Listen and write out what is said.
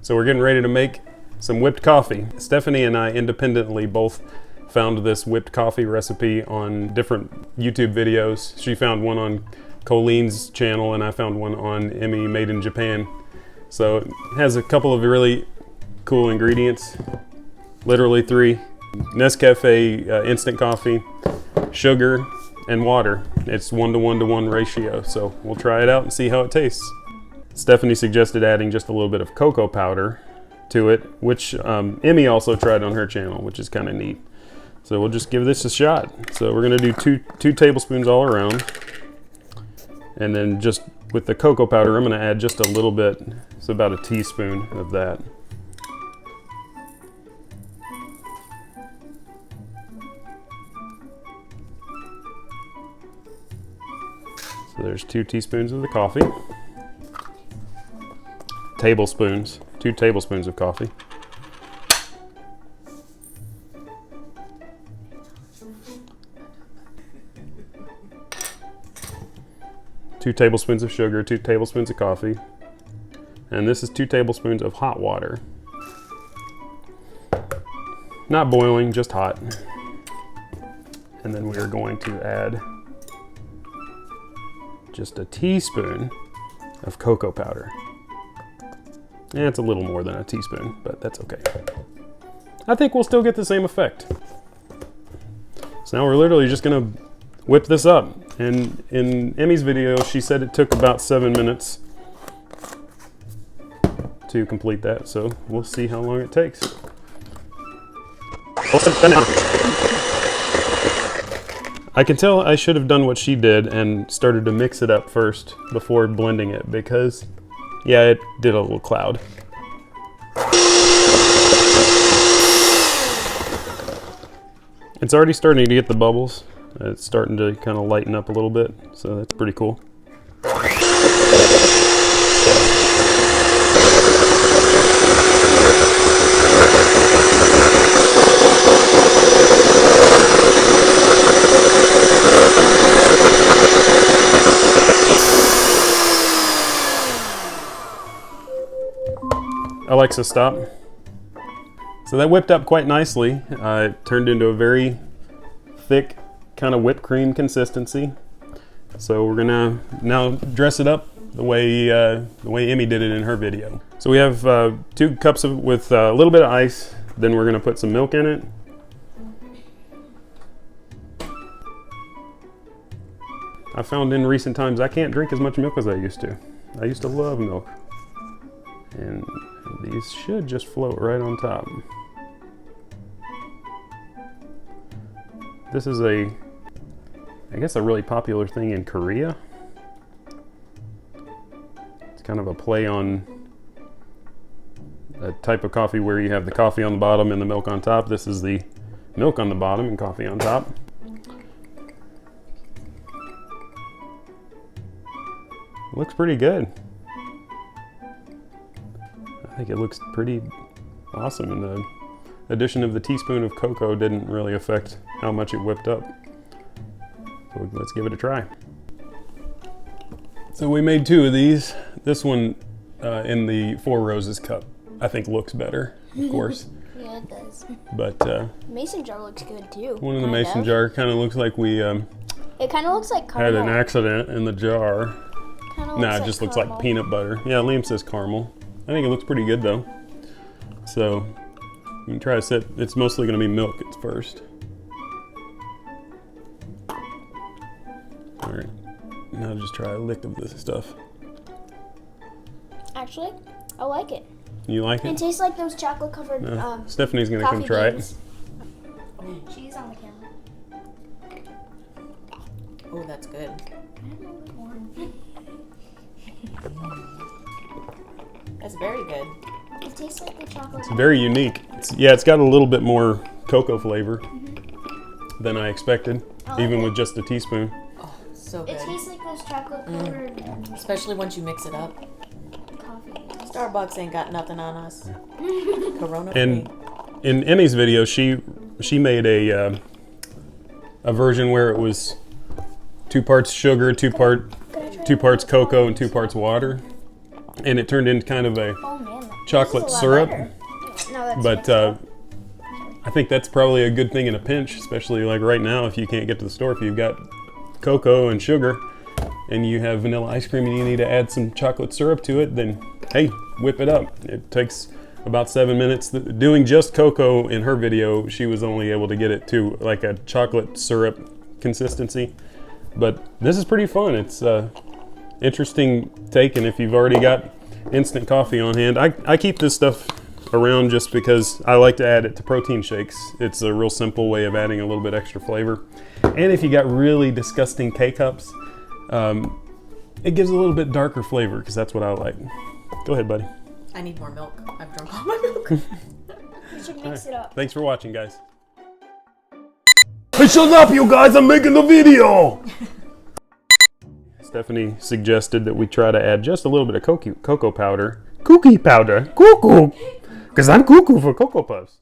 So we're getting ready to make some whipped coffee. Stephanie and I independently both found this whipped coffee recipe on different YouTube videos. She found one on Colleen's channel and I found one on Emmy Made in Japan. So it has a couple of really cool ingredients, literally 3. Nescafe instant coffee, sugar, and water. It's 1:1:1 ratio, so we'll try it out and see how it tastes. Stephanie suggested adding just a little bit of cocoa powder to it, which Emmy also tried on her channel, which is kind of neat. So we'll just give this a shot. So we're gonna do two tablespoons all around. And then just with the cocoa powder, I'm gonna add just a little bit. It's about a teaspoon of that. So there's 2 teaspoons of the coffee. Tablespoons, 2 tablespoons of coffee. Two tablespoons of sugar, 2 tablespoons of coffee. And this is 2 tablespoons of hot water. Not boiling, just hot. And then we are going to add just a teaspoon of cocoa powder. And it's a little more than a teaspoon, but that's okay. I think we'll still get the same effect. So now we're literally just gonna whip this up. And in Emmy's video, she said it took about 7 minutes to complete that. So we'll see how long it takes. I can tell I should have done what she did and started to mix it up first before blending it because, yeah, it did a little cloud. It's already starting to get the bubbles. It's starting to kind of lighten up a little bit, so that's pretty cool. Alexa, stop. So that whipped up quite nicely. It turned into a very thick kind of whipped cream consistency. So we're gonna now dress it up the way Emmy did it in her video. So we have 2 cups with a little bit of ice. Then we're gonna put some milk in it. I found in recent times I can't drink as much milk as I used to. I used to love milk. And these should just float right on top. This is I guess a really popular thing in Korea. It's kind of a play on a type of coffee where you have the coffee on the bottom and the milk on top. This is the milk on the bottom and coffee on top. It looks pretty good. I think it looks pretty awesome, and the addition of the teaspoon of cocoa didn't really affect how much it whipped up. So let's give it a try. So we made 2 of these. This one in the 4 Roses cup I think looks better, of course. Yeah, it does. But mason jar looks good too. One in the mason jar kind of looks like we it kind of looks like had caramel. an accident in the jar. Nah, it just looks like peanut butter. Yeah, Liam says caramel. I think it looks pretty good though. So you can try to set, it's mostly going to be milk at first. All right, now just try a lick of this stuff. Actually, I like it. You like It it? tastes like those chocolate covered Stephanie's going to come try it. She's on the camera. Oh, that's good. That's very good. It tastes like the chocolate. It's very unique. It's got a little bit more cocoa flavor than I expected, even with just a teaspoon. Oh, so good. It tastes like those chocolate covered Especially once you mix it up. coffee. Starbucks ain't got nothing on us. Corona And free. in Emmy's video, she made a version where it was 2 parts sugar, 2 parts cocoa, and 2 parts water, and it turned into kind of a Oh man, chocolate This is a lot syrup, lighter. No, that's but I think that's probably a good thing in a pinch, especially like right now if you can't get to the store. If you've got cocoa and sugar and you have vanilla ice cream and you need to add some chocolate syrup to it, then hey, whip it up. It takes about 7 minutes. Doing just cocoa in her video, she was only able to get it to like a chocolate syrup consistency. But this is pretty fun. It's interesting take, and if you've already got instant coffee on hand, I keep this stuff around just because I like to add it to protein shakes. It's a real simple way of adding a little bit extra flavor. And if you got really disgusting K-cups, it gives a little bit darker flavor because that's what I like. Go ahead, buddy. I need more milk. I've drunk all my milk. You should mix it up. Thanks for watching, guys. Hey, shut up, you guys! I'm making the video! Stephanie suggested that we try to add just a little bit of cocoa powder. Cookie powder? Cuckoo! Because I'm cuckoo for Cocoa Puffs.